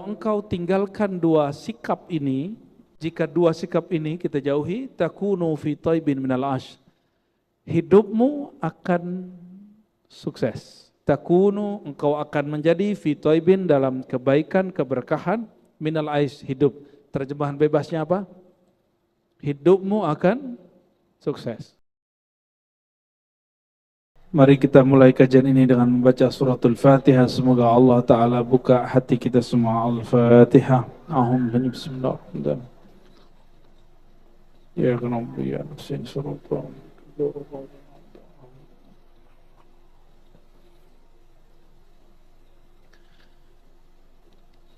Kalau engkau tinggalkan dua sikap ini, jika dua sikap ini kita jauhi, takunu fi taibin minal ash. Hidupmu akan sukses. Takunu, engkau akan menjadi fi taibin, dalam kebaikan, keberkahan, minal aish, hidup. Terjemahan bebasnya apa? Hidupmu akan sukses. Mari kita mulai kajian ini dengan membaca suratul Fatihah. Semoga Allah Ta'ala buka hati kita semua. Al-Fatihah. Bismillahirrahmanirrahim. Ya Rabbi ya Nasin suratul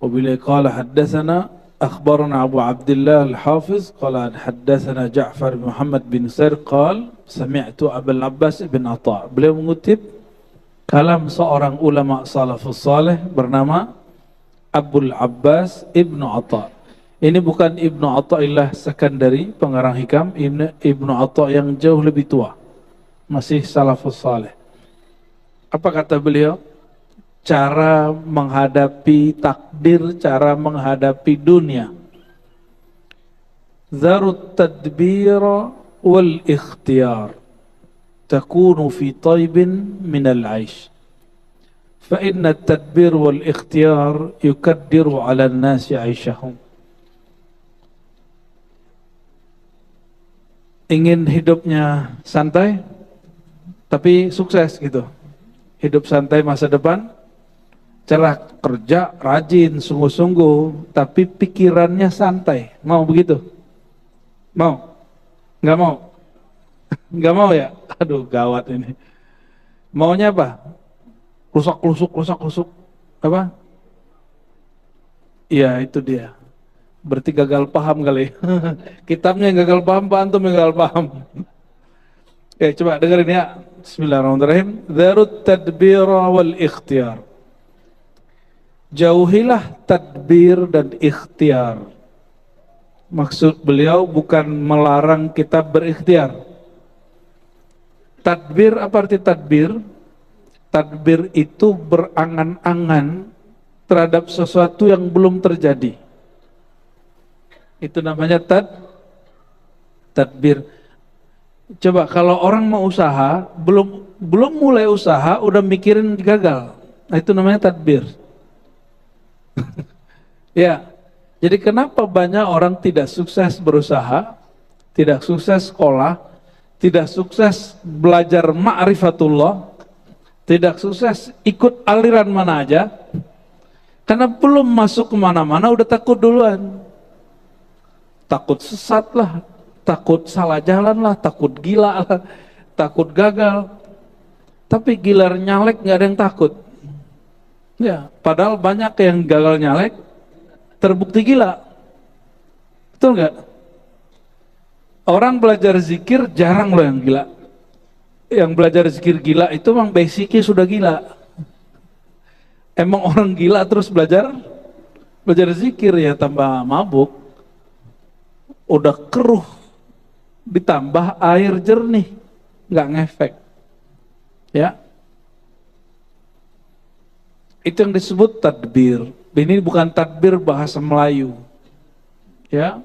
وبالله قال حدثنا أخبرنا أبو عبد الله الحافظ قال حدثنا جعفر بن محمد بن سير قال سمعت أبا العباس بن عطاء. Beliau mengutip kalam seorang ulama salafus saleh bernama Abul Abbas Ibnu Atha. Ini bukan Ibnu Athaillah Sekandari pengarang hikam, Ibnu Atha yang jauh lebih tua, masih salafus saleh. Apa kata beliau? Cara menghadapi takdir, cara menghadapi dunia. Zarut tadbir wal ikhtiyar takunu fi taibin min al-aish. Fa inna at-tadbir wal ikhtiyar yukaddiru 'ala an-nasi 'aishahum. Ingin hidupnya santai tapi sukses gitu. Hidup santai masa depan, cerah, kerja, rajin, sungguh-sungguh, tapi pikirannya santai. Mau begitu? Mau? Nggak mau? Nggak mau ya? Aduh, gawat ini. Maunya apa? Rusak-rusuk. Apa? Iya, itu dia. Berarti gagal paham kali. Kitabnya yang gagal paham, Pak Antum yang gagal paham. Oke, coba dengerin ya. Bismillahirrahmanirrahim. Dharut tadbir wal ikhtiyar. Jauhilah tadbir dan ikhtiar. Maksud beliau bukan melarang kita berikhtiar. Tadbir, apa arti tadbir? Tadbir itu berangan-angan terhadap sesuatu yang belum terjadi. Itu namanya tadbir. Coba kalau orang mau usaha, belum mulai usaha udah mikirin gagal. Nah, itu namanya tadbir. Ya, jadi kenapa banyak orang tidak sukses berusaha, tidak sukses sekolah, tidak sukses belajar ma'rifatullah, tidak sukses ikut aliran mana aja? Karena belum masuk kemana-mana udah takut duluan. Takut sesat lah, takut salah jalan lah, takut gila lah, takut gagal. Tapi gilar nyalek nggak ada yang takut. Ya, padahal banyak yang gagal nyalek terbukti gila. Betul nggak? Orang belajar zikir jarang loh yang gila. Yang belajar zikir gila itu memang basicnya sudah gila. Emang orang gila terus belajar zikir ya tambah mabuk. Udah keruh ditambah air jernih, nggak ngefek. Ya. Itu yang disebut tadbir. Ini bukan tadbir bahasa Melayu. Ya.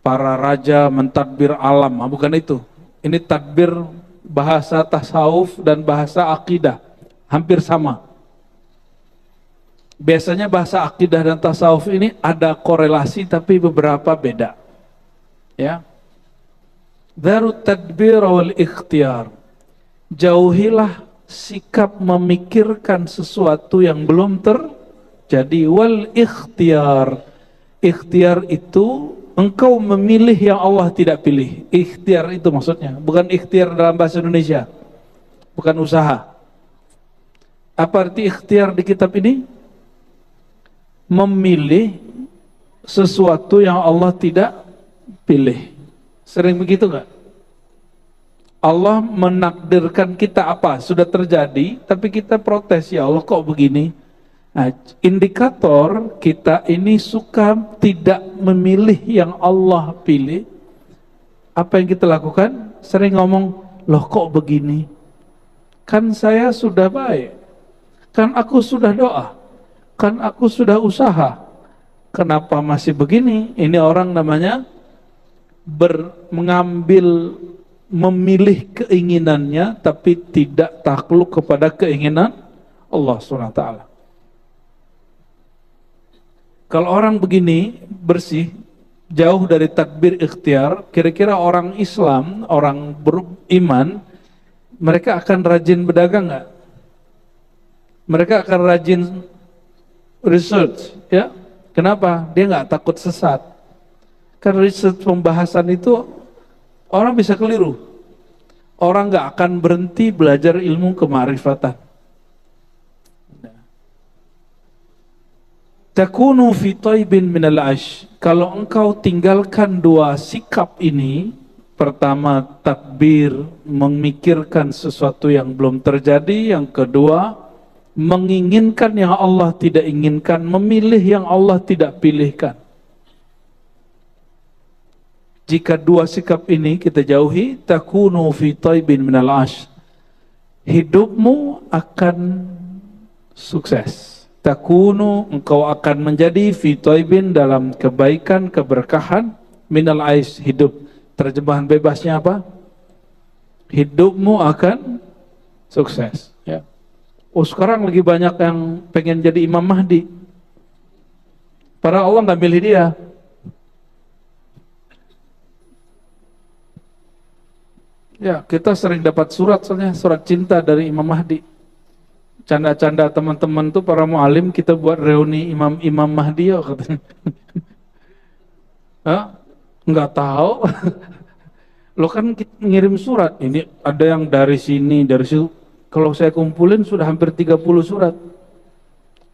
Para raja mentadbir alam, bukan itu. Ini tadbir bahasa tasawuf dan bahasa akidah. Hampir sama. Biasanya bahasa akidah dan tasawuf ini ada korelasi tapi beberapa beda. Ya. Dharut tadbir wal ikhtiyar. Jauhilah sikap memikirkan sesuatu yang belum terjadi. Wal ikhtiyar. Ikhtiar itu engkau memilih yang Allah tidak pilih. Ikhtiar itu maksudnya, bukan ikhtiar dalam bahasa Indonesia, bukan usaha. Apa arti ikhtiar di kitab ini? Memilih sesuatu yang Allah tidak pilih. Sering begitu nggak? Allah menakdirkan kita apa? Sudah terjadi, tapi kita protes, ya Allah kok begini? Nah, indikator kita ini suka tidak memilih yang Allah pilih. Apa yang kita lakukan? Sering ngomong, loh kok begini? Kan saya sudah baik, kan aku sudah doa, kan aku sudah usaha, kenapa masih begini? Ini orang namanya mengambil, memilih keinginannya tapi tidak takluk kepada keinginan Allah SWT. Kalau orang begini bersih, jauh dari takbir ikhtiar, kira-kira orang Islam, orang beriman, mereka akan rajin berdagang nggak? Mereka akan rajin research, ya? Kenapa? Dia nggak takut sesat. Karena research pembahasan itu orang bisa keliru. Orang nggak akan berhenti belajar ilmu kemarifatan. Takunu fi taibin minal ash. Kalau engkau tinggalkan dua sikap ini, pertama takbir, memikirkan sesuatu yang belum terjadi, yang kedua menginginkan yang Allah tidak inginkan, memilih yang Allah tidak pilihkan. Jika dua sikap ini kita jauhi, takunu fi taibin minal ash, hidupmu akan sukses. Takunu, engkau akan menjadi fi taibin, dalam kebaikan, keberkahan, minal aish, hidup. Terjemahan bebasnya apa? Hidupmu akan sukses, ya. Oh, sekarang lagi banyak yang pengen jadi Imam Mahdi. Padahal Allah nggak milih dia. Ya, kita sering dapat surat, soalnya surat cinta dari Imam Mahdi. Canda-canda teman-teman tuh para mualim, kita buat reuni Imam Mahdi ya katanya. Hah? Nggak tahu. Lo kan ngirim surat, ini ada yang dari sini, dari situ. Kalau saya kumpulin sudah hampir 30 surat.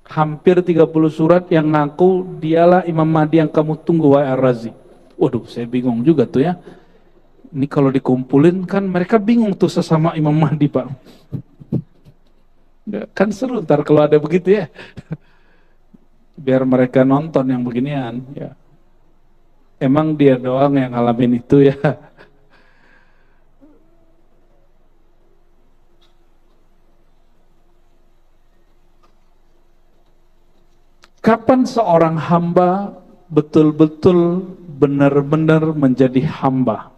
Hampir 30 surat yang ngaku dialah Imam Mahdi yang kamu tunggu, wahai Ar-Razi. Waduh, saya bingung juga tuh ya. Ini kalau dikumpulin kan mereka bingung tuh sesama Imam Mahdi, Pak. Kan seru ntar kalau ada begitu ya. Biar mereka nonton yang beginian ya. Emang dia doang yang ngalamin itu ya. Kapan seorang hamba betul-betul benar-benar menjadi hamba?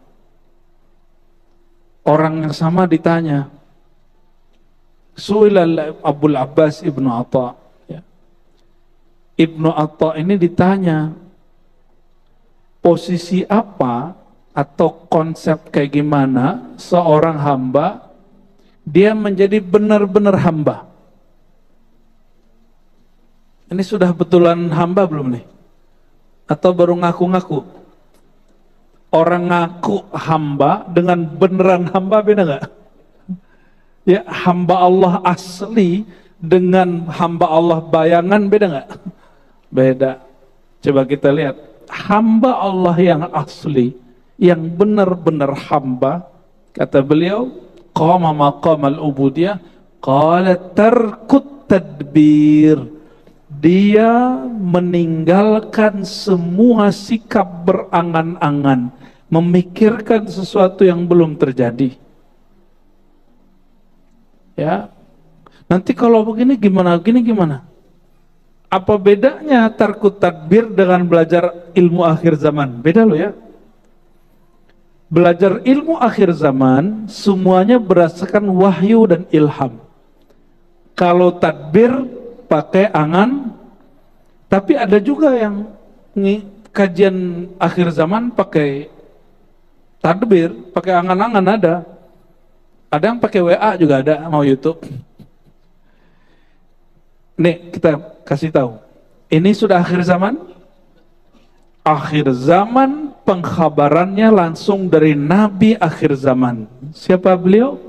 Orang yang sama ditanya. Su'ilal Abul Abbas Ibnu Atta, ya. Ibnu Atta ini ditanya, posisi apa atau konsep kayak gimana seorang hamba dia menjadi benar-benar hamba? Ini sudah betulan hamba belum nih? Atau baru ngaku-ngaku? Orang ngaku hamba dengan beneran hamba beda nggak? Ya, hamba Allah asli dengan hamba Allah bayangan beda nggak? Beda. Coba kita lihat, hamba Allah yang asli, yang benar-benar hamba, kata beliau, qama maqamal ubudiyah, qala tarkut tadbir. Dia meninggalkan semua sikap berangan-angan, memikirkan sesuatu yang belum terjadi. Ya, nanti kalau begini gimana, gini gimana? Apa bedanya tarkut tadbir dengan belajar ilmu akhir zaman? Beda loh ya. Belajar ilmu akhir zaman semuanya berdasarkan wahyu dan ilham. Kalau tadbir pakai angan, tapi ada juga yang kajian akhir zaman pakai tadbir, pakai angan-angan ada. Ada yang pakai WA juga ada, mau YouTube. Nih kita kasih tahu. Ini sudah akhir zaman. Akhir zaman pengkhabarannya langsung dari Nabi akhir zaman. Siapa beliau?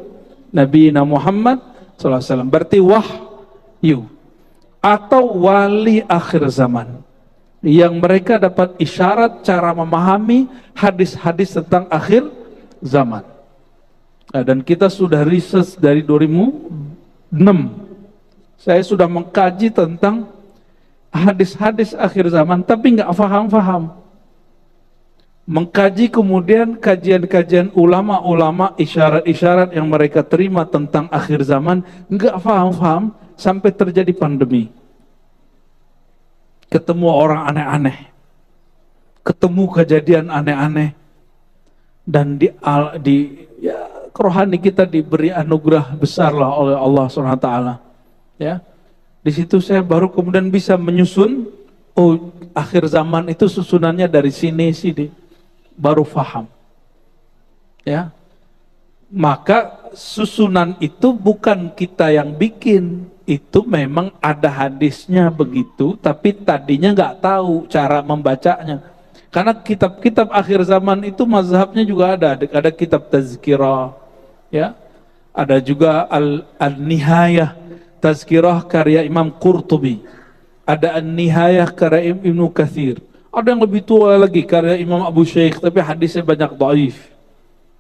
Nabi Muhammad SAW. Berarti wahyu atau wali akhir zaman. Yang mereka dapat isyarat cara memahami hadis-hadis tentang akhir zaman. Nah, dan kita sudah riset dari 2006. Saya sudah mengkaji tentang hadis-hadis akhir zaman, tapi nggak paham-paham. Mengkaji kemudian kajian-kajian ulama-ulama, isyarat-isyarat yang mereka terima tentang akhir zaman, nggak paham-paham sampai terjadi pandemi. ketemu orang aneh-aneh, ketemu kejadian aneh-aneh, dan rohani kita diberi anugerah besar lah oleh Allah SWT. Ya, di situ saya baru kemudian bisa menyusun, oh akhir zaman itu susunannya dari sini, baru paham. Ya, maka susunan itu bukan kita yang bikin, itu memang ada hadisnya begitu, tapi tadinya nggak tahu cara membacanya. Karena kitab-kitab akhir zaman itu mazhabnya juga ada kitab tazkirah, ya, ada juga al-nihayah, tazkirah karya Imam Qurtubi, ada an-nihayah karya Ibnu Katsir, ada yang lebih tua lagi karya Imam Abu Syekh, tapi hadisnya banyak dhaif,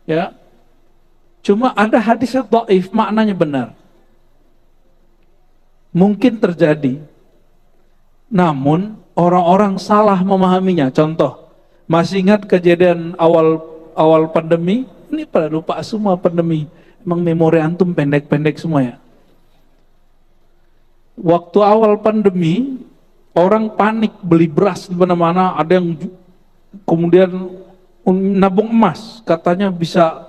ya. Cuma ada hadisnya dhaif, maknanya benar. Mungkin terjadi, namun orang-orang salah memahaminya. Contoh, masih ingat kejadian awal pandemi? Ini pada lupa semua pandemi. Emang memori antum pendek-pendek semua ya. Waktu awal pandemi, orang panik beli beras di mana-mana. Ada yang kemudian nabung emas. Katanya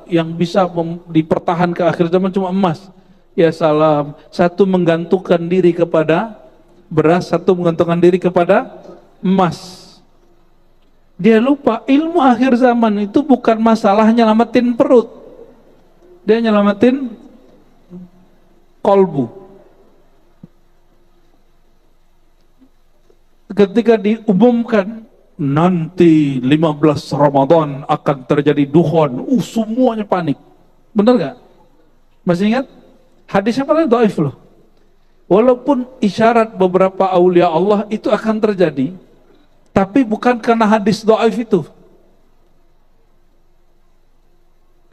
yang bisa dipertahan ke akhir zaman cuma emas. Ya salam. Satu menggantungkan diri kepada beras, satu menggantungkan diri kepada emas. Dia lupa ilmu akhir zaman itu bukan masalah nyelamatin perut, dia nyelamatin kolbu. Ketika diumumkan nanti 15 Ramadan akan terjadi dukhon, semuanya panik. Benar gak? Masih ingat? Hadisnya paling dhaif loh. Walaupun isyarat beberapa aulia Allah itu akan terjadi, tapi bukan karena hadis dhaif itu.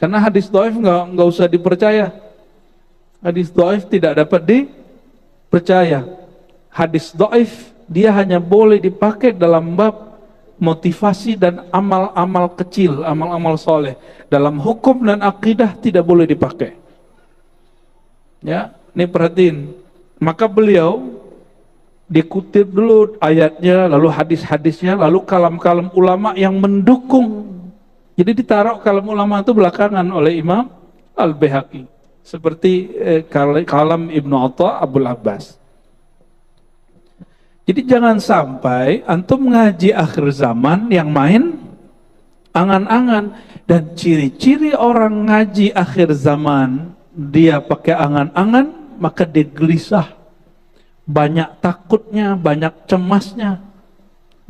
Karena hadis dhaif nggak usah dipercaya. Hadis dhaif tidak dapat dipercaya. Hadis dhaif dia hanya boleh dipakai dalam bab motivasi dan amal-amal kecil, amal-amal soleh. Dalam hukum dan akidah tidak boleh dipakai. Ya, ini perhatiin. Maka beliau dikutip dulu ayatnya, lalu hadis-hadisnya, lalu kalam-kalam ulama yang mendukung. Jadi ditaruh kalam ulama itu belakangan oleh Imam Al-Baihaqi, seperti kalam Ibnu Atha Abul Abbas. Jadi jangan sampai antum ngaji akhir zaman yang main angan-angan. Dan ciri-ciri orang ngaji akhir zaman, dia pakai angan-angan, maka dia gelisah, banyak takutnya, banyak cemasnya.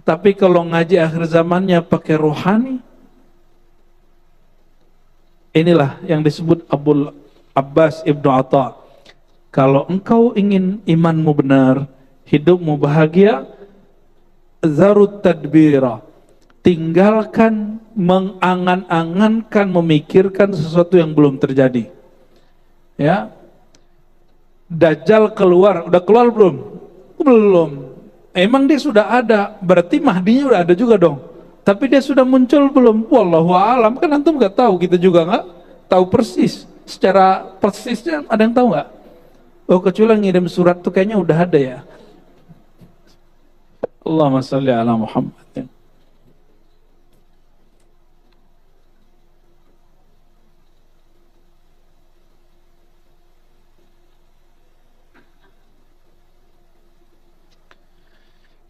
Tapi kalau ngaji akhir zamannya pakai rohani, inilah yang disebut Abul Abbas Ibnu Atha. Kalau engkau ingin imanmu benar, hidupmu bahagia, zarut tadbira, tinggalkan mengangan-angankan, memikirkan sesuatu yang belum terjadi. Ya, Dajjal keluar, udah keluar belum? Belum. Emang dia sudah ada, berarti Mahdinya udah ada juga dong. Tapi dia sudah muncul belum? Wallahu a'lam, kan antum nggak tahu, kita juga nggak tahu persis. Secara persisnya ada yang tahu nggak? Oh, kecuali ngirim surat tuh kayaknya udah ada ya. Allahumma shalli ala Muhammad.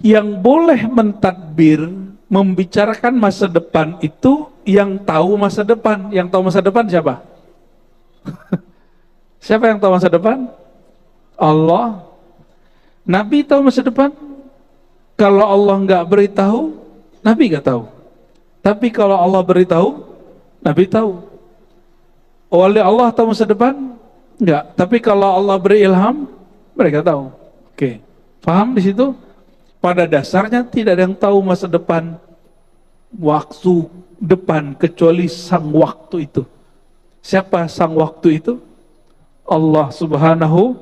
Yang boleh mentadbir, membicarakan masa depan itu yang tahu masa depan. Yang tahu masa depan siapa? Siapa yang tahu masa depan? Allah. Nabi tahu masa depan? Kalau Allah nggak beritahu, Nabi nggak tahu. Tapi kalau Allah beritahu, Nabi tahu. Oleh Allah tahu masa depan? Enggak. Tapi kalau Allah beri ilham, mereka tahu. Oke. Paham di situ? Pada dasarnya tidak ada yang tahu masa depan, waktu depan, kecuali sang waktu itu. Siapa sang waktu itu? Allah Subhanahu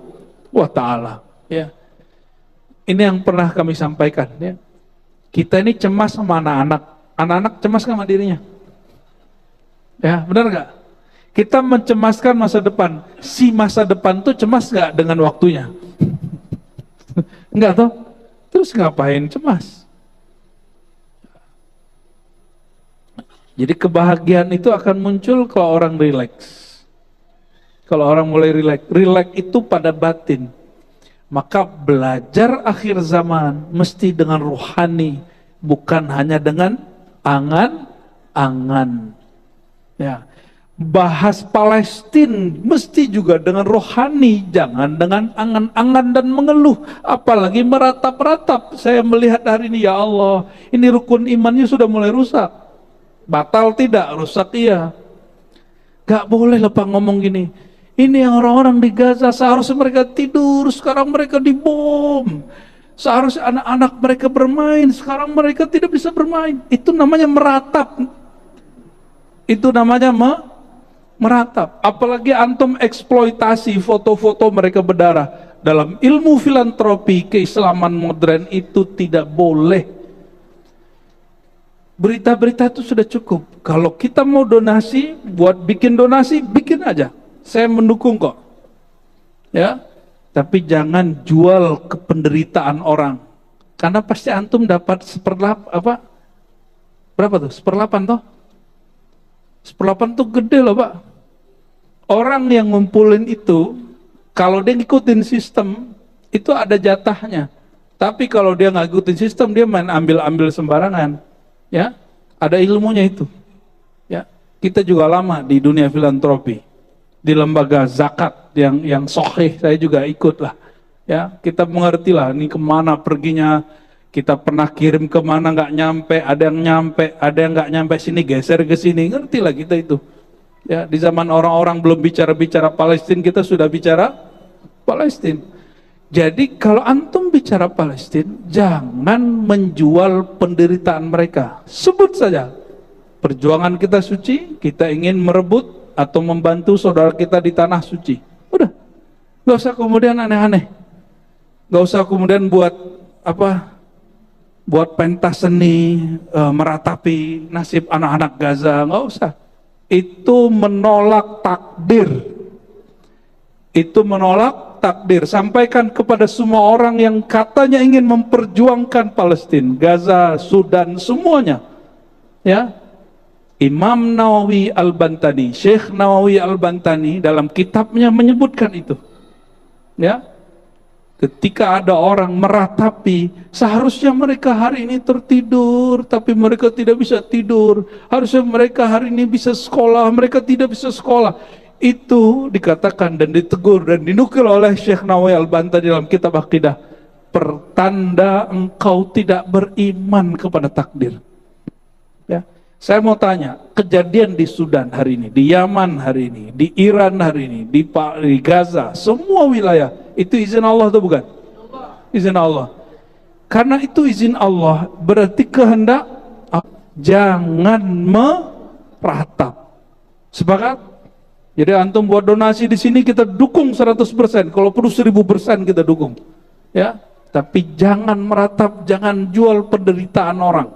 wa ta'ala. Ya. Ini yang pernah kami sampaikan. Ya. Kita ini cemas sama anak-anak. Anak-anak cemas sama dirinya. Ya, benar gak? Kita mencemaskan masa depan. Si masa depan tuh cemas gak dengan waktunya? Enggak toh? Itu Terus ngapain cemas? Jadi kebahagiaan itu akan muncul kalau orang rileks. Kalau orang mulai rileks, rileks itu pada batin. Maka belajar akhir zaman mesti dengan rohani, bukan hanya dengan angan-angan. Ya. Bahas Palestina mesti juga dengan rohani, jangan dengan angan-angan dan mengeluh, apalagi meratap-ratap. Saya melihat hari ini, ya Allah, ini rukun imannya sudah mulai rusak. Batal tidak, rusak iya. Gak boleh lah Pak ngomong gini. Ini yang orang-orang di Gaza seharusnya mereka tidur, sekarang mereka dibom. Seharusnya anak-anak mereka bermain, sekarang mereka tidak bisa bermain. Itu namanya meratap. Itu namanya meratap. Apalagi antum eksploitasi foto-foto mereka berdarah. Dalam ilmu filantropi keislaman modern itu tidak boleh. Berita-berita itu sudah cukup. Kalau kita mau donasi, buat bikin donasi, bikin aja. Saya mendukung kok. Ya. Tapi jangan jual kependeritaan orang. Karena pasti antum dapat berapa tuh? 1/8 toh? 1/8 tuh gede loh Pak. Orang yang ngumpulin itu, kalau dia ngikutin sistem, itu ada jatahnya. Tapi kalau dia nggak ngikutin sistem, dia main ambil-ambil sembarangan. Ya, ada ilmunya itu. Ya, kita juga lama di dunia filantropi, di lembaga zakat yang sahih saya juga ikut lah. Ya, kita mengerti lah ini kemana perginya. Kita pernah kirim kemana nggak nyampe, ada yang nyampe, ada yang nggak nyampe sini geser ke sini, ngerti lah kita itu. Ya, di zaman orang-orang belum bicara Palestina, kita sudah bicara Palestina. Jadi kalau antum bicara Palestina, jangan menjual penderitaan mereka. Sebut saja, perjuangan kita suci, kita ingin merebut atau membantu saudara kita di tanah suci. Udah, gak usah kemudian aneh-aneh. Gak usah kemudian buat pentas seni, meratapi nasib anak-anak Gaza, gak usah. Itu menolak takdir. Itu menolak takdir. Sampaikan kepada semua orang yang katanya ingin memperjuangkan Palestina, Gaza, Sudan, semuanya. Ya, Imam Nawawi Al-Bantani, Syekh Nawawi Al-Bantani dalam kitabnya menyebutkan itu. Ya, ketika ada orang meratapi, seharusnya mereka hari ini tertidur, tapi mereka tidak bisa tidur. Harusnya mereka hari ini bisa sekolah, mereka tidak bisa sekolah. Itu dikatakan dan ditegur dan dinukil oleh Syekh Nawawi Al-Bantani dalam kitab Aqidah, pertanda engkau tidak beriman kepada takdir. Ya, saya mau tanya, kejadian di Sudan hari ini, di Yaman hari ini, di Iran hari ini, di Gaza, semua wilayah, itu izin Allah atau bukan? Izin Allah. Karena itu izin Allah, berarti kehendak Allah. Jangan meratap. Sepakat? Jadi antum buat donasi di sini kita dukung 100%, kalau perlu 1000% kita dukung. Ya, tapi jangan meratap, jangan jual penderitaan orang.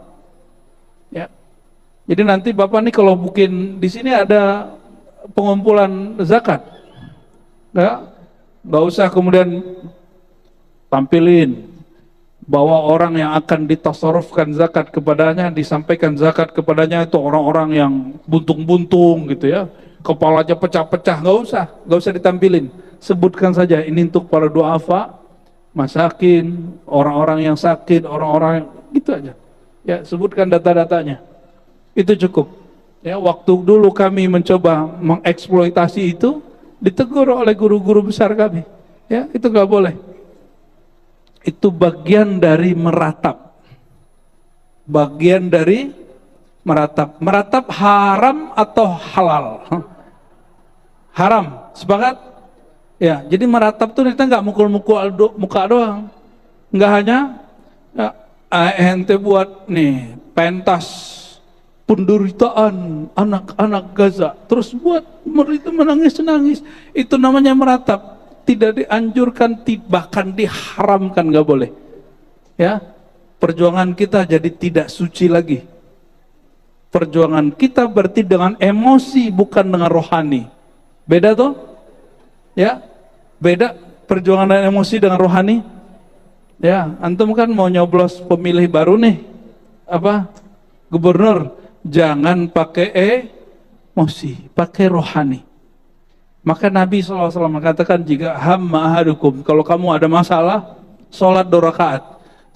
Ya. Jadi nanti Bapak nih kalau mungkin di sini ada pengumpulan zakat. Ya, nggak usah kemudian tampilin bahwa orang yang akan ditasarrufkan zakat kepadanya, disampaikan zakat kepadanya itu orang-orang yang buntung-buntung gitu ya. Kepalanya pecah-pecah, nggak usah ditampilin. Sebutkan saja ini untuk para duafa, masakin, orang-orang yang sakit, orang-orang gitu aja. Ya, sebutkan data-datanya. Itu cukup. Ya, waktu dulu kami mencoba mengeksploitasi itu, ditegur oleh guru-guru besar kami. Ya, itu nggak boleh. Itu bagian dari meratap. Bagian dari meratap. Meratap haram atau halal? Haram, sepakat? Ya, jadi meratap tuh kita nggak mukul-mukul muka doang, nggak hanya ya, ente buat nih pentas penderitaan anak-anak Gaza, terus buat mereka menangis-nangis, itu namanya meratap. Tidak dianjurkan, bahkan diharamkan, nggak boleh. Ya, perjuangan kita jadi tidak suci lagi. Perjuangan kita berarti dengan emosi, bukan dengan rohani. Beda toh? Ya, beda perjuangan dan emosi dengan rohani. Ya, antum kan mau nyoblos pemilih baru nih, apa? Gubernur, jangan pakai emosi, pakai rohani. Maka Nabi SAW mengatakan, jika hamma ahadukum, kalau kamu ada masalah, sholat 2 rakaat.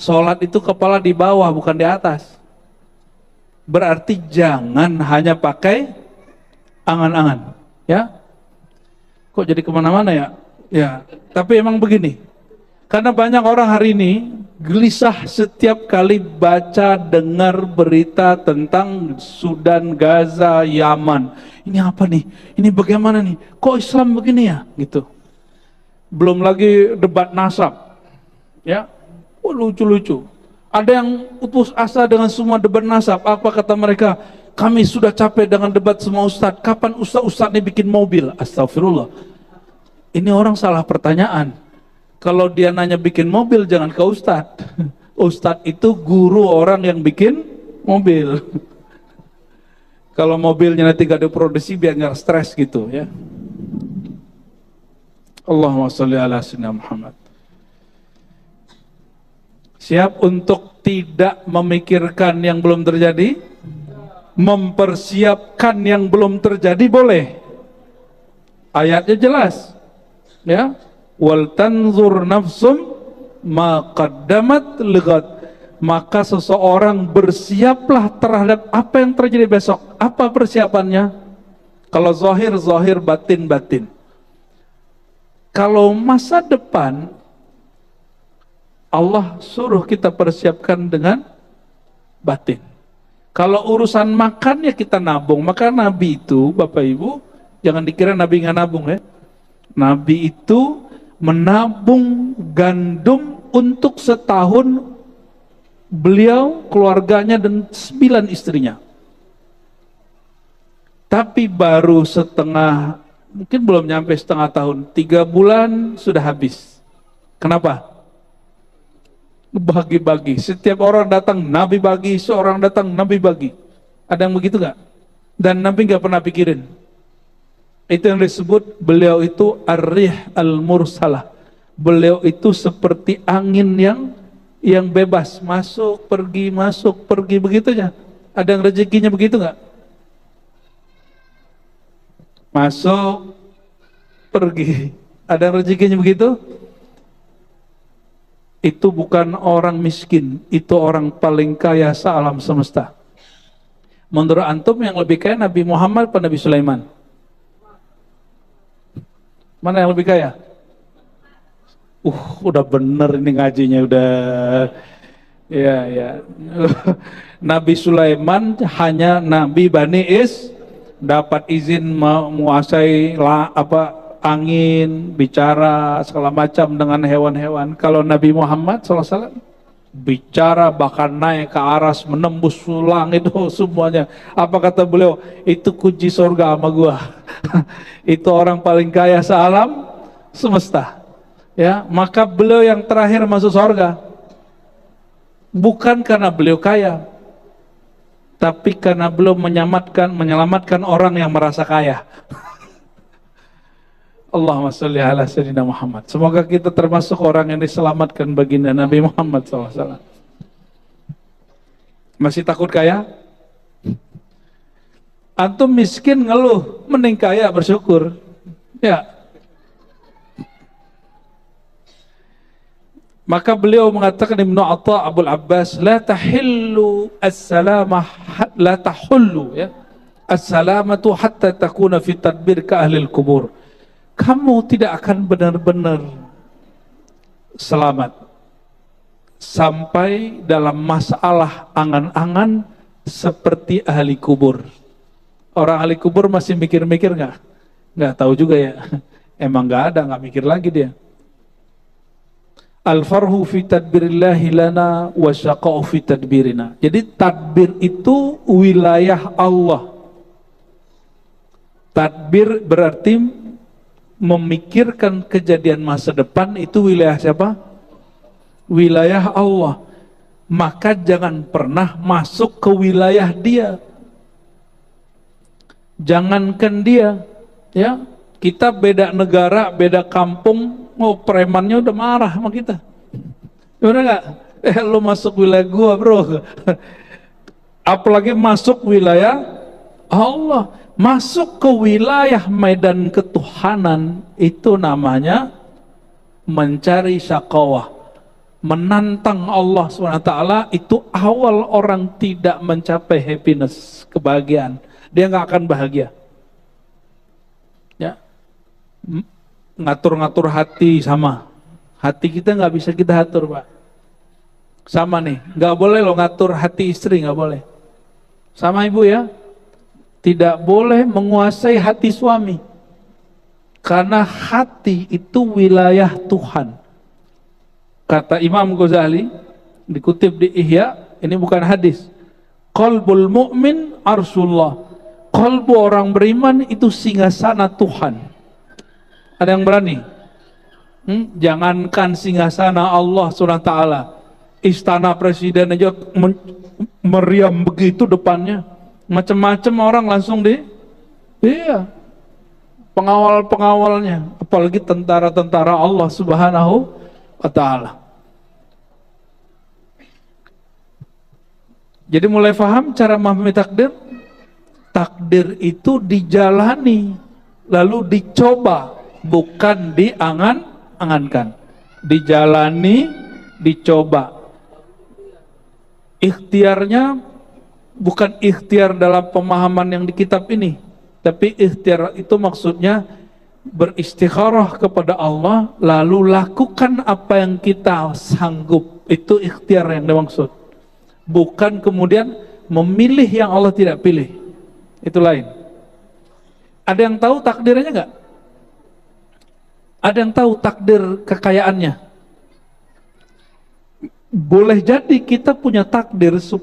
Sholat itu kepala di bawah, bukan di atas. Berarti jangan hanya pakai angan-angan, ya. Kok jadi kemana-mana ya? Ya, tapi emang begini. Karena banyak orang hari ini gelisah setiap kali baca dengar berita tentang Sudan, Gaza, Yaman. Ini apa nih? Ini bagaimana nih? Kok Islam begini ya? Gitu. Belum lagi debat nasab. Ya. Oh, lucu-lucu. Ada yang putus asa dengan semua debat nasab. Apa kata mereka? Kami sudah capek dengan debat semua ustadz. Kapan ustadz ini bikin mobil? Astagfirullah. Ini orang salah pertanyaan. Kalau dia nanya bikin mobil, jangan ke ustadz. Ustadz itu guru orang yang bikin mobil. Kalau mobilnya nanti gak diproduksi, biar gak stres gitu ya. Allahumma sholli ala sayyidina Muhammad. Siap untuk tidak memikirkan yang belum terjadi, mempersiapkan yang belum terjadi boleh. Ayatnya jelas, ya. Wal tanzur nafsum ma qaddamat lighat. Maka seseorang bersiaplah terhadap apa yang terjadi besok. Apa persiapannya? Kalau zahir, zahir, batin, batin. Kalau masa depan, Allah suruh kita persiapkan dengan batin. Kalau urusan makan ya kita nabung. Maka Nabi itu, Bapak Ibu, jangan dikira Nabi nggak nabung ya. Nabi itu menabung gandum untuk setahun beliau, keluarganya dan 9 istrinya. Tapi baru setengah, mungkin belum nyampe setengah tahun, 3 bulan sudah habis. Kenapa? Bagi-bagi. Setiap orang datang Nabi bagi, seorang datang Nabi bagi. Ada yang begitu gak? Dan Nabi gak pernah pikirin. Itu yang disebut beliau itu ar-rih al-mursalah. Beliau itu seperti angin yang bebas, masuk pergi begitu aja. Ada yang rezekinya begitu nggak? Masuk pergi. Ada yang rezekinya begitu? Itu bukan orang miskin, itu orang paling kaya se-alam semesta. Menurut antum yang lebih kaya Nabi Muhammad atau Nabi Sulaiman? Mana yang lebih kaya? Udah bener ini ngajinya udah. Ya. Nabi Sulaiman hanya Nabi Bani dapat izin menguasai angin, bicara segala macam dengan hewan-hewan. Kalau Nabi Muhammad SAW bicara bahkan naik ke aras, menembus langit itu semuanya. Apa kata beliau? Itu kunci surga sama gua. Itu orang paling kaya se-alam semesta. Ya, maka beliau yang terakhir masuk surga. Bukan karena beliau kaya, tapi karena beliau menyelamatkan orang yang merasa kaya. Allahumma sholli ala sayyidina Muhammad. Semoga kita termasuk orang yang diselamatkan baginda Nabi Muhammad SAW. Masih takut kaya? Antum miskin ngeluh, mending kaya bersyukur. Ya. Maka beliau mengatakan, Ibnu Atha Abul Abbas, la tahillu as-salamah, la tahullu ya. As-salamatu hatta takuna fi tadbir ka ahlil kubur. Kamu tidak akan benar-benar selamat sampai dalam masalah angan-angan seperti ahli kubur. Orang ahli kubur masih mikir-mikir nggak? Nggak tahu juga ya. Emang nggak ada, nggak mikir lagi dia. Al-farhu fi tadbirillahi lana wa syaqa'u fi tadbirina. Jadi tadbir itu wilayah Allah. Tadbir berarti memikirkan kejadian masa depan, itu wilayah siapa? Wilayah Allah. Maka jangan pernah masuk ke wilayah dia. Jangankan dia, ya, kita beda negara, beda kampung, premannya udah marah sama kita. Bener nggak? Lu masuk wilayah gua, bro. Apalagi masuk wilayah Allah. Masuk ke wilayah medan ketuhanan itu namanya mencari syakawah, menantang Allah SWT. Itu awal orang tidak mencapai happiness, kebahagiaan. Dia nggak akan bahagia. Ya, ngatur-ngatur hati sama. Hati kita nggak bisa kita atur, Pak. Sama nih, nggak boleh lo ngatur hati istri, nggak boleh. Sama ibu ya, tidak boleh menguasai hati suami. Karena hati itu wilayah Tuhan. Kata Imam Ghazali, dikutip di Ihya, ini bukan hadis. Qalbul mu'min arsullah. Qalbu orang beriman itu singgasana Tuhan. Ada yang berani? Jangankan singgasana Allah SWT, istana presiden aja meriam begitu depannya, macam-macam orang langsung iya, pengawal-pengawalnya, apalagi tentara-tentara Allah Subhanahu wa Ta'ala. Jadi mulai paham cara memahami takdir. Takdir itu dijalani, lalu dicoba, bukan diangan-angankan. Dijalani, dicoba. Ikhtiarnya bukan ikhtiar dalam pemahaman yang di kitab ini, tapi ikhtiar itu maksudnya beristikharah kepada Allah, lalu lakukan apa yang kita sanggup. Itu ikhtiar yang dimaksud. Bukan kemudian memilih yang Allah tidak pilih. Itu lain. Ada yang tahu takdirnya enggak? Ada yang tahu takdir kekayaannya? Boleh jadi kita punya takdir 10,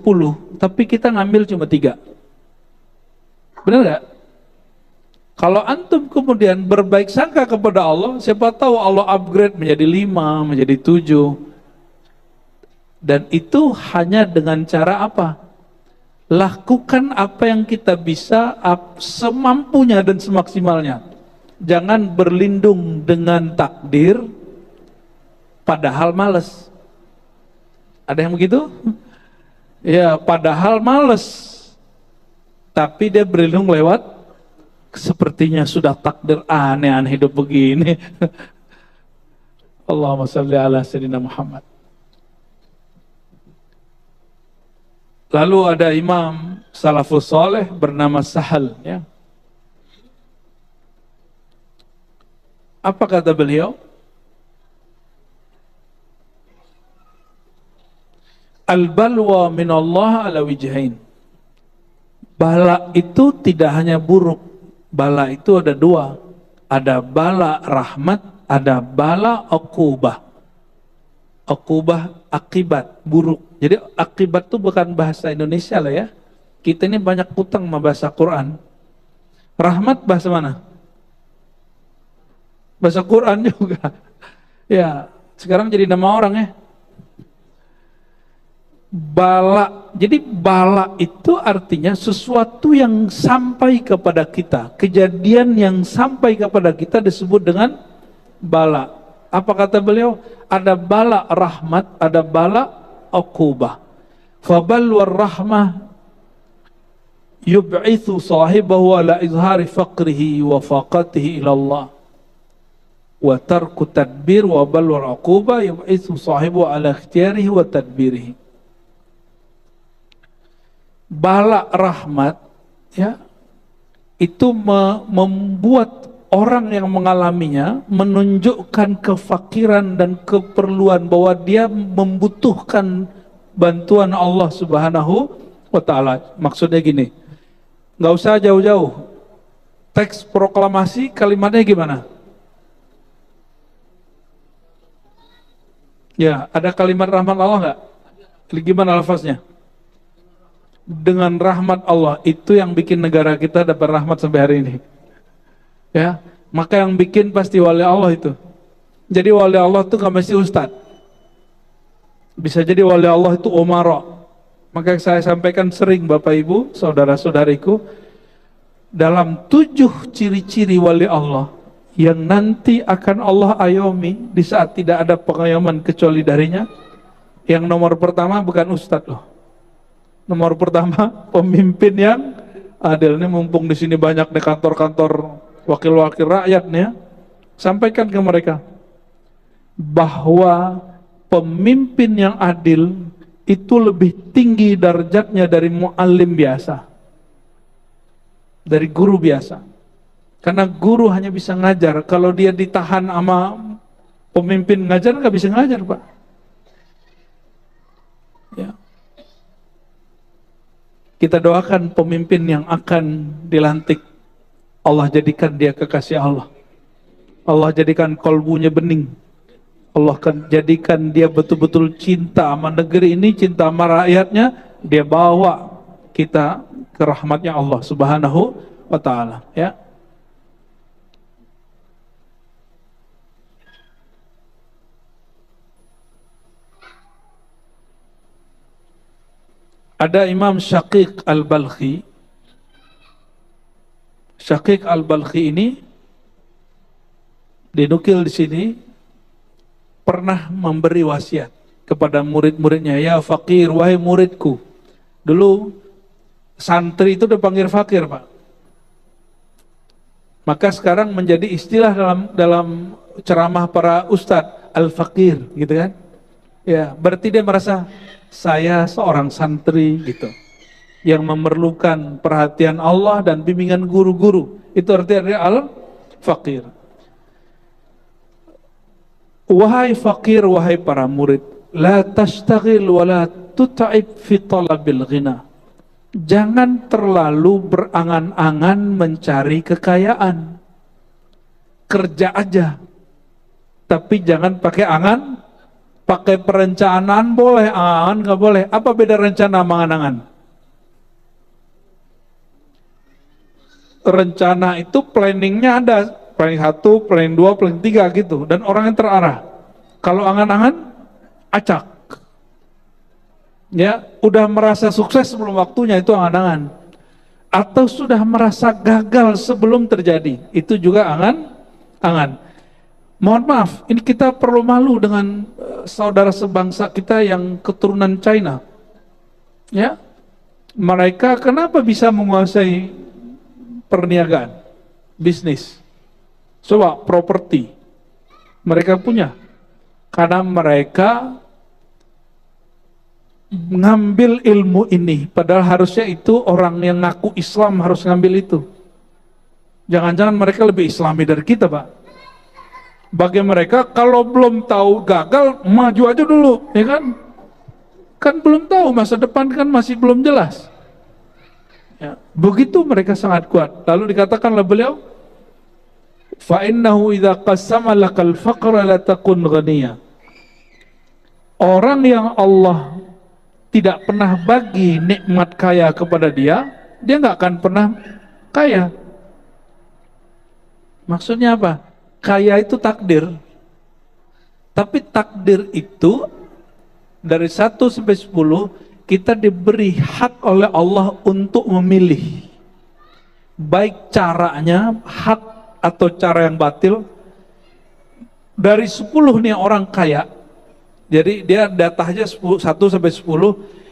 tapi kita ngambil cuma 3. Benar nggak? Kalau antum kemudian berbaik sangka kepada Allah, siapa tahu Allah upgrade menjadi 5, menjadi 7. Dan itu hanya dengan cara apa? Lakukan apa yang kita bisa semampunya dan semaksimalnya. Jangan berlindung dengan takdir padahal malas. Ada yang begitu? Ya, padahal males, tapi dia berlindung lewat sepertinya sudah takdir aneh-aneh hidup begini. Allahumma shalli ala sayyidina Muhammad. Lalu ada imam salafus soleh bernama Sahal, ya. Apa kata beliau? Al-balwa minallah ala wijhain. Bala itu tidak hanya buruk. Bala itu ada 2. Ada bala rahmat, ada bala uqubah. Uqubah akibat buruk. Jadi akibat itu bukan bahasa Indonesia lah ya. Kita ini banyak utang sama bahasa Quran. Rahmat bahasa mana? Bahasa Quran juga. Ya, sekarang jadi nama orang ya. Bala, jadi bala itu artinya sesuatu yang sampai kepada kita, kejadian yang sampai kepada kita disebut dengan bala. Apa kata beliau? Ada bala rahmat, ada bala uqubah. Fabalwar rahmah yub'ithu sahibahu ala izhari faqrihi wa faqatihi ila Allah. Wa tarku tadbir wa balwar uqubah yub'ithu sahibahu ala ikhtiyarihi wa tadbirihi. Bala rahmat ya itu membuat orang yang mengalaminya menunjukkan kefakiran dan keperluan bahwa dia membutuhkan bantuan Allah Subhanahu wa Ta'ala. Maksudnya gini, nggak usah jauh-jauh, teks proklamasi kalimatnya gimana? Ya, ada kalimat rahmat Allah nggak? Gimana lafaznya? Dengan rahmat Allah, itu yang bikin negara kita dapat rahmat sampai hari ini. Ya, maka yang bikin pasti wali Allah itu. Jadi wali Allah itu gak mesti ustad. Bisa jadi wali Allah itu umara. Maka saya sampaikan sering Bapak Ibu, saudara-saudariku, dalam 7 ciri-ciri wali Allah yang nanti akan Allah ayomi di saat tidak ada pengayoman kecuali darinya. Yang nomor pertama bukan ustadz loh. Nomor pertama pemimpin yang adil. Ini mumpung di sini banyak di kantor-kantor wakil-wakil rakyat nih ya. Sampaikan ke mereka bahwa pemimpin yang adil itu lebih tinggi derajatnya dari muallim biasa, dari guru biasa. Karena guru hanya bisa ngajar, kalau dia ditahan sama pemimpin ngajar nggak bisa ngajar, Pak. Ya. Kita doakan pemimpin yang akan dilantik, Allah jadikan dia kekasih Allah. Allah jadikan kolbunya bening. Allah akan jadikan dia betul-betul cinta sama negeri ini, cinta sama rakyatnya. Dia bawa kita ke rahmatnya Allah Subhanahu wa ta'ala. Ya. Ada Imam Syaqiq Al-Balkhi. Syaqiq Al-Balkhi ini dinukil di sini pernah memberi wasiat kepada murid-muridnya, ya fakir, wahai muridku. Dulu santri itu dipanggil fakir, Pak. Maka sekarang menjadi istilah dalam ceramah para ustadz, al-fakir, gitu kan? Ya, berarti dia merasa saya seorang santri gitu, yang memerlukan perhatian Allah dan bimbingan guru-guru. Itu artinya al-fakir. Wahai fakir, wahai para murid, la tashtagil wa la tut'ib fi talabil ghina. Jangan terlalu berangan-angan mencari kekayaan. Kerja aja. Tapi jangan pakai angan, pakai perencanaan boleh, angan nggak boleh. Apa beda rencana sama angan-angan? Rencana itu planningnya ada. Planning 1, planning 2, planning 3 gitu. Dan orang yang terarah. Kalau angan-angan, acak. Ya, udah merasa sukses sebelum waktunya, itu angan-angan. Atau sudah merasa gagal sebelum terjadi, itu juga angan-angan. Mohon maaf, ini kita perlu malu dengan saudara sebangsa kita yang keturunan China. Ya, mereka kenapa bisa menguasai perniagaan, bisnis? Coba properti mereka punya, karena mereka ngambil ilmu ini, padahal harusnya itu orang yang ngaku Islam harus ngambil itu. Jangan-jangan mereka lebih Islami dari kita, Pak. Bagi mereka kalau belum tahu gagal, maju aja dulu, ya kan? Kan belum tahu, masa depan kan masih belum jelas. Ya, begitu mereka sangat kuat. Lalu dikatakanlah beliau, فَإِنَّهُ إِذَا قَسَّمَ لَكَ الْفَقْرَ لَتَكُنْ غَنِيًّا. Orang yang Allah tidak pernah bagi nikmat kaya kepada dia nggak akan pernah kaya. Maksudnya apa? Kaya itu takdir. Tapi takdir itu dari 1 sampai 10 kita diberi hak oleh Allah untuk memilih. Baik caranya, hak atau cara yang batil. Dari 10 nih orang kaya, jadi dia datanya 1 sampai 10,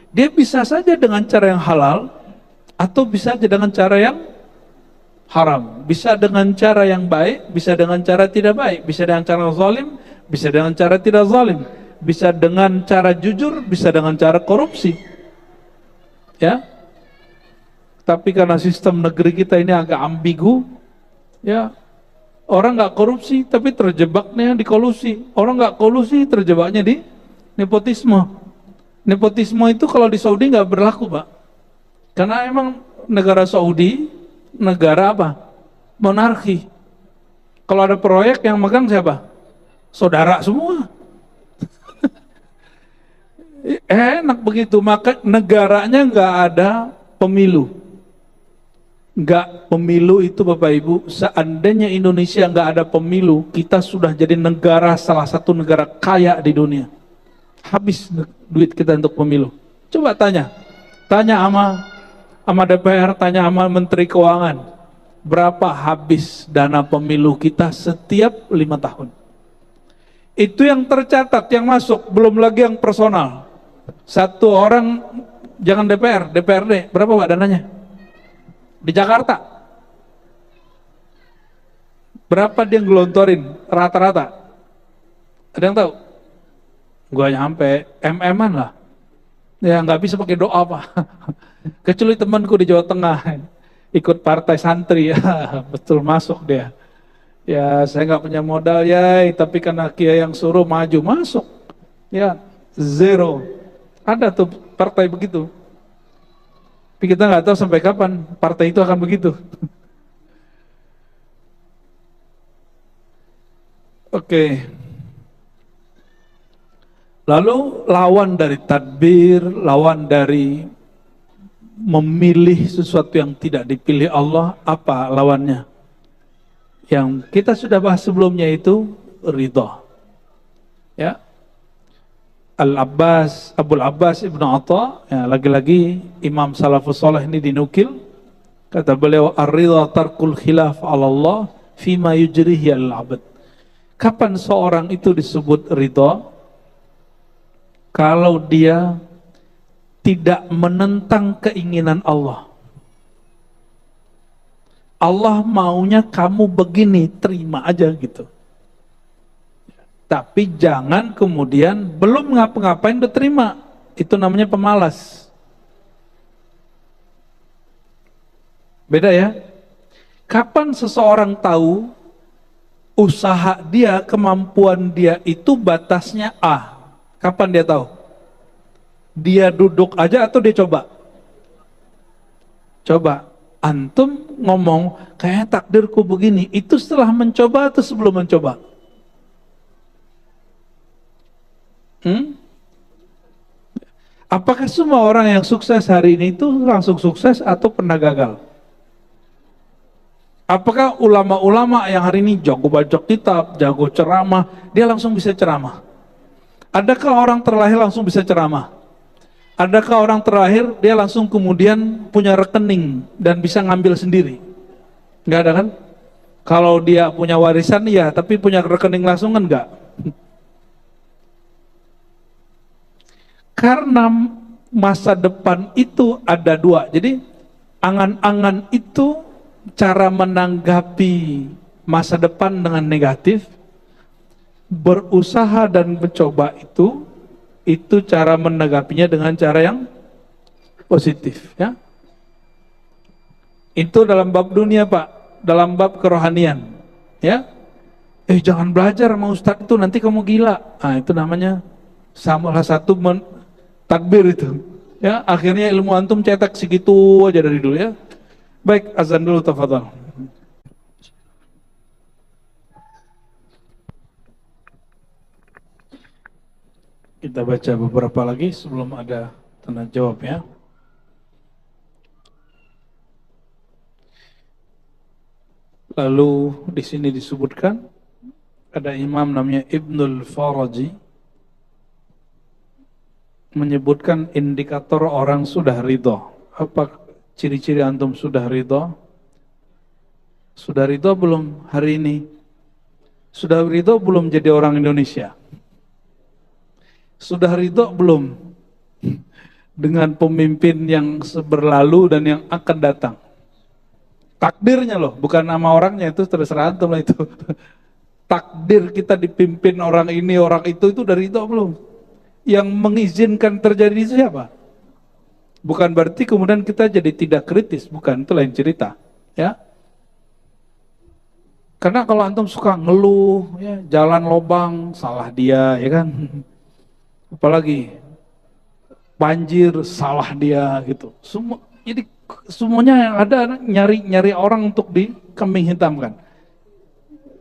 dia bisa saja dengan cara yang halal, atau bisa saja dengan cara yang haram, bisa dengan cara yang baik, bisa dengan cara tidak baik, bisa dengan cara zalim, bisa dengan cara tidak zalim, bisa dengan cara jujur, bisa dengan cara korupsi. Ya, tapi karena sistem negeri kita ini agak ambigu, ya, orang nggak korupsi tapi terjebaknya di kolusi, orang nggak kolusi terjebaknya di nepotisme. Nepotisme itu kalau di Saudi nggak berlaku, Pak, karena emang negara Saudi negara apa? Monarki. Kalau ada proyek yang megang siapa? Saudara semua. Enak begitu, maka negaranya nggak ada pemilu. Nggak pemilu itu Bapak Ibu, seandainya Indonesia nggak ada pemilu, kita sudah jadi negara, salah satu negara kaya di dunia. Habis duit kita untuk pemilu. Coba tanya sama DPR, tanya sama Menteri Keuangan, berapa habis dana pemilu kita setiap 5 tahun. Itu yang tercatat, yang masuk, belum lagi yang personal. Satu orang, jangan DPR, DPRD, berapa Pak dananya? Di Jakarta, berapa dia ngelontorin rata-rata? Ada yang tahu? Gua nyampe MM-an lah. Ya nggak bisa pakai doa Pak. Kecuali temanku di Jawa Tengah ikut partai santri ya, betul masuk dia. Ya saya nggak punya modal ya, tapi karena Kiai yang suruh maju masuk. Ya zero. Ada tuh partai begitu. Tapi kita nggak tahu sampai kapan partai itu akan begitu. Oke. Lalu lawan dari tadbir, lawan dari memilih sesuatu yang tidak dipilih Allah, apa lawannya? Yang kita sudah bahas sebelumnya itu ridha. Ya. Abul Abbas Ibnu Atha, ya, lagi-lagi Imam Salafus Saleh ini dinukil, kata beliau, ar-ridha tarkul khilaf 'ala Allah fima yujrihi al-'abd. Kapan seorang itu disebut ridha? Kalau dia tidak menentang keinginan Allah. Allah maunya kamu begini, terima aja gitu. Tapi jangan kemudian belum ngapa-ngapain udah terima. Itu namanya pemalas. Beda ya. Kapan seseorang tahu usaha dia, kemampuan dia itu batasnya A? Kapan dia tahu? Dia duduk aja atau dia coba? Coba. Antum ngomong, kayaknya takdirku begini. Itu setelah mencoba atau sebelum mencoba? Apakah semua orang yang sukses hari ini itu langsung sukses atau pernah gagal? Apakah ulama-ulama yang hari ini jago baca kitab, jago ceramah, dia langsung bisa ceramah? Adakah orang terlahir langsung bisa ceramah? Adakah orang terlahir dia langsung kemudian punya rekening dan bisa ngambil sendiri? Enggak ada kan? Kalau dia punya warisan ya, tapi punya rekening langsung kan enggak? Karena masa depan itu ada dua. Jadi angan-angan itu cara menanggapi masa depan dengan negatif. Berusaha dan mencoba itu cara menanggapinya dengan cara yang positif, ya. Itu dalam bab dunia Pak, dalam bab kerohanian, ya. Jangan belajar sama Ustadz itu, nanti kamu gila. Nah itu namanya salah satu takbir itu, ya. Akhirnya ilmu antum cetak segitu aja dari dulu, ya. Baik, azan dulu, tafadhal. Kita baca beberapa lagi sebelum ada tanda jawab, ya. Lalu di sini disebutkan ada imam namanya Ibnul Faraji menyebutkan indikator orang sudah ridho. Apa ciri-ciri antum sudah ridho? Sudah ridho belum hari ini? Sudah ridho belum jadi orang Indonesia? Sudah ridho belum dengan pemimpin yang berlalu dan yang akan datang? Takdirnya loh, bukan nama orangnya, itu terserah antum lah itu. Takdir kita dipimpin orang ini, orang itu dari itu belum? Yang mengizinkan terjadi itu siapa? Bukan berarti kemudian kita jadi tidak kritis, bukan, itu lain cerita, ya. Karena kalau antum suka ngeluh, ya, jalan lobang, salah dia, ya kan. Apalagi banjir, salah dia, gitu. Jadi semuanya yang ada nyari orang untuk dikambing hitamkan.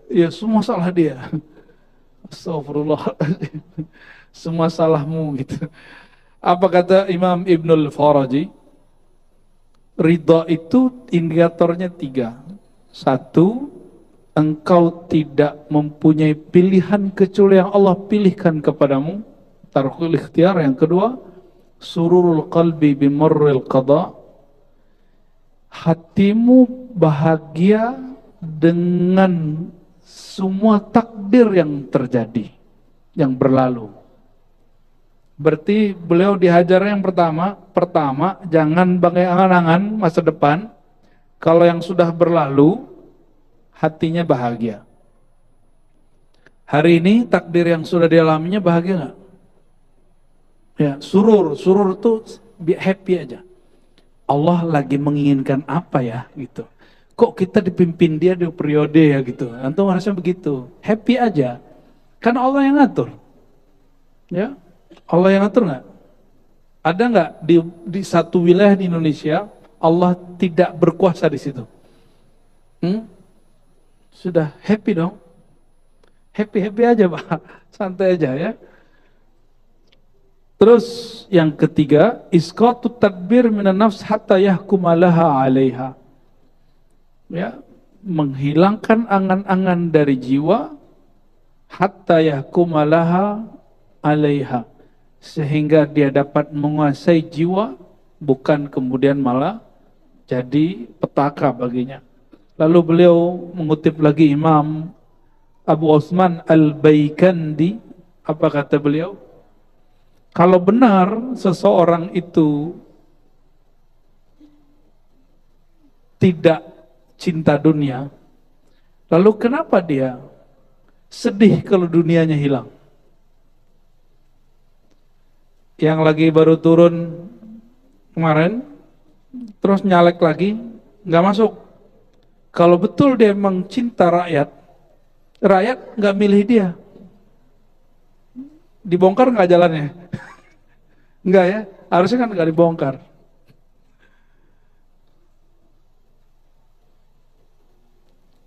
Ya semua salah dia. Astagfirullah. Semua salahmu gitu. Apa kata Imam Ibnul Faraji? Ridha itu indikatornya 3. 1, engkau tidak mempunyai pilihan kecuali yang Allah pilihkan kepadamu. Tarkul ikhtiyar. Yang kedua, sururul qalbi bimurril qada. Hatimu bahagia dengan semua takdir yang terjadi, yang berlalu. Berarti beliau dihajar yang pertama jangan pakai angan-angan masa depan. Kalau yang sudah berlalu, hatinya bahagia. Hari ini takdir yang sudah dialaminya bahagia nggak? Ya, surur tuh happy aja. Allah lagi menginginkan apa ya gitu. Kok kita dipimpin dia di periode ya gitu. Antum harusnya begitu. Happy aja. Kan Allah yang ngatur. Ya, Allah yang ngatur nggak? Ada nggak di satu wilayah di Indonesia Allah tidak berkuasa di situ? Sudah happy dong. Happy aja Pak. Santai aja ya. Terus yang ketiga, isqatu tadbir minan nafs hatta yahkumalaha 'alaiha. Ya, menghilangkan angan-angan dari jiwa hatta yahkumalaha 'alaiha, sehingga dia dapat menguasai jiwa, bukan kemudian malah jadi petaka baginya. Lalu beliau mengutip lagi Imam Abu Utsman Al-Baikandi, apa kata beliau? Kalau benar seseorang itu tidak cinta dunia, lalu kenapa dia sedih kalau dunianya hilang? Yang lagi baru turun kemarin, terus nyalek lagi, nggak masuk. Kalau betul dia memang cinta rakyat nggak milih dia. Dibongkar nggak jalannya? Enggak ya, harusnya kan nggak dibongkar.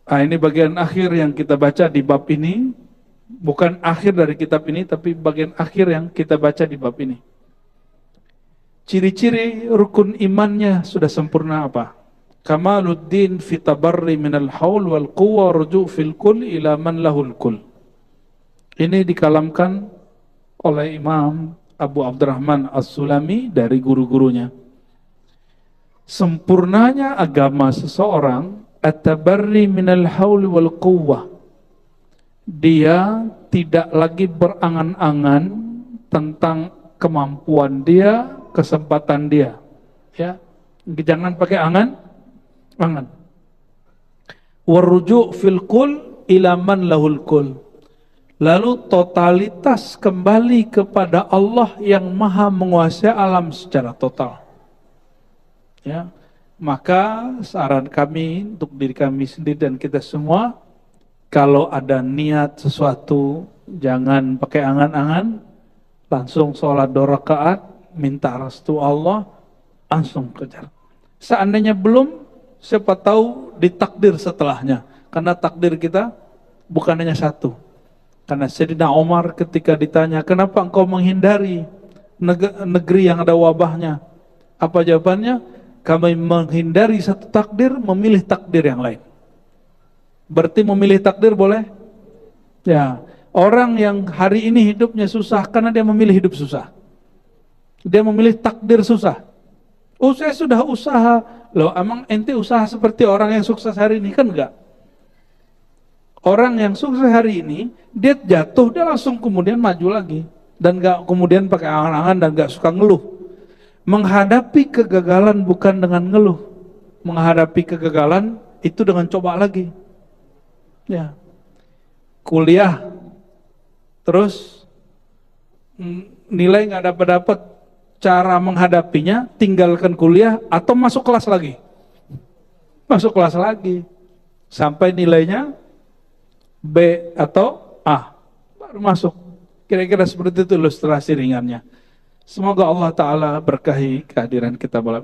Nah, ini bagian akhir yang kita baca di bab ini, bukan akhir dari kitab ini, tapi bagian akhir yang kita baca di bab ini. Ciri-ciri rukun imannya sudah sempurna apa? Kamaluddin fi tabarri minal haul wal quwwa ruju' fil kull ila man lahul kull. Ini dikalamkan oleh Imam Abu Abdurrahman As-Sulami dari guru-gurunya. Sempurnanya agama seseorang at-tabarri minal haul wal quwwah. Dia tidak lagi berangan-angan tentang kemampuan dia, kesempatan dia. Ya, jangan pakai angan. Waruju' fil kul ila man lahul kul. Lalu totalitas kembali kepada Allah yang maha menguasai alam secara total. Ya, maka saran kami untuk diri kami sendiri dan kita semua, kalau ada niat sesuatu jangan pakai angan-angan, langsung sholat 2 rakaat, minta restu Allah, langsung kejar. Seandainya belum, siapa tahu ditakdir setelahnya. Karena takdir kita bukan hanya satu. Karena Sayyidina Umar ketika ditanya, kenapa engkau menghindari negeri yang ada wabahnya? Apa jawabannya? Kami menghindari satu takdir, memilih takdir yang lain. Berarti memilih takdir boleh? Ya, orang yang hari ini hidupnya susah karena dia memilih hidup susah. Dia memilih takdir susah. Oh, saya sudah usaha. Loh, emang ente usaha seperti orang yang sukses hari ini? Kan enggak. Orang yang sukses hari ini, dia jatuh, dia langsung kemudian maju lagi. Dan enggak kemudian pakai angan-angan dan enggak suka ngeluh. Menghadapi kegagalan bukan dengan ngeluh. Menghadapi kegagalan itu dengan coba lagi. Ya. Kuliah, terus nilai nggak dapat, cara menghadapinya tinggalkan kuliah atau masuk kelas lagi. Masuk kelas lagi. Sampai nilainya B atau A, baru masuk. Kira-kira seperti itu ilustrasi ringannya. Semoga Allah Ta'ala berkahi kehadiran kita malam.